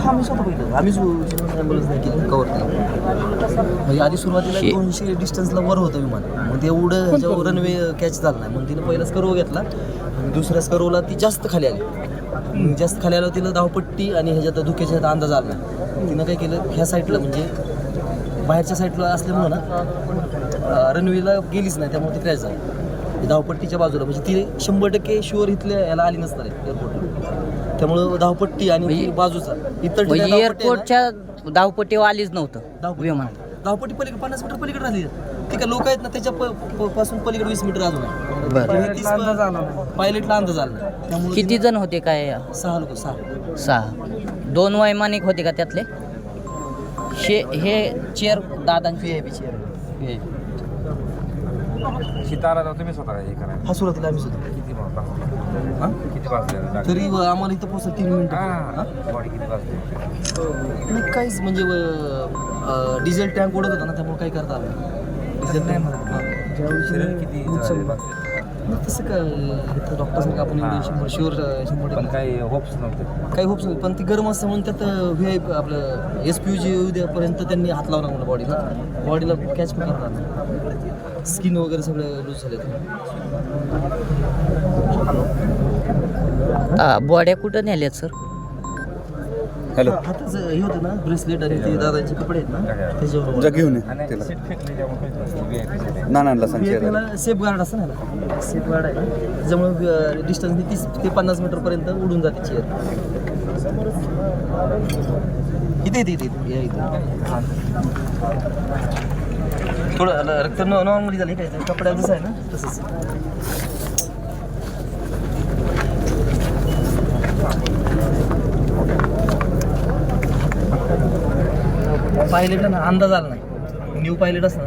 हा मी स्वतः पहिलं आम्हीच ॲम्ब्युलन्स नाही केली कवर केलं. म्हणजे आधी सुरुवातीला 200 डिस्टन्सला वर होतं विमान. मग ते एवढं ह्याच्यावर रनवे कॅच झाला नाही. मग तिनं पहिलाच कर्व घेतला आणि दुसऱ्या कर्वला ती जास्त खाली आली. जास्त खाली आल्यावर तिला धावपट्टी आणि ह्याच्यात धुक्याच्या अंदाज आला नाही. तिनं काय केलं ह्या साईडला म्हणजे बाहेरच्या साईडला असल्यामुळं ना रनवेला गेलीच नाही. त्यामुळे ती क्रॅश झाली धावपट्टीच्या बाजूला. म्हणजे ती 100% शुअर इथल्या याला आली नसणार आहे एअरपोर्टला. त्यामुळं धावपट्टी आणि बाजूचा इतर म्हणजे एअरपोर्टच्या धावपट्टीवर आलीच नव्हतं विमान. धावपट्टी पलीकडे 50 मीटर पलीकडे राहिली. ती काय लोक आहेत ना त्याच्या पासून पलीकडे 20 मीटर अजून आहे. पायलटला अंदाज आला नाही. त्यामुळे किती जण होते काय? 6 लोक 6. 6. 2 वैमानिक होते का त्यातले? हे चेअर दादांची VIP चेअर. शितारा तुम्ही स्वतः हे करा. हा सुरुवातीला आम्ही सुद्धा किती वाजले तरी आम्हाला इथं पोहोचलं 3 मिनिटं. बॉडी किती वाजले? नाही काहीच म्हणजे डिझेल टँक ओढत होता ना त्यामुळे काही करता आलं नाही. डिझेल टँक किती तसं काय इथं डॉक्टर सांगा आपण 100 पण काही होप्स नव्हते. काही होप्स नाही. पण ती गरम असतं म्हणून त्यात VIP आपलं SPUG उद्यापर्यंत त्यांनी हात लावला म्हणून बॉडीला कॅच पण करणार नाही. स्किन वगैरे सगळे लूज झाले. बॉड्या कुठं नेल्यात सर? हॅलो हाताचं हे होतं ना ब्रेसलेट आणि ते दादाचे कपडे आहेत ना त्याच्यावर जा घेऊन ये त्याला नानांना सांग त्याला सेफ गार्ड असतं ना सेफ गार्ड आहे त्याच्यामुळे डिस्टन्स 30 ते 50 मीटरपर्यंत उडून जाते चेअर. इथे इथे इथे या इथे थोडं रक्त नॉर्मली झालं काय कपड्यात जसं आहे ना तसंच. पायलटला ना अंदाज आला नाही. न्यू पायलट असं ना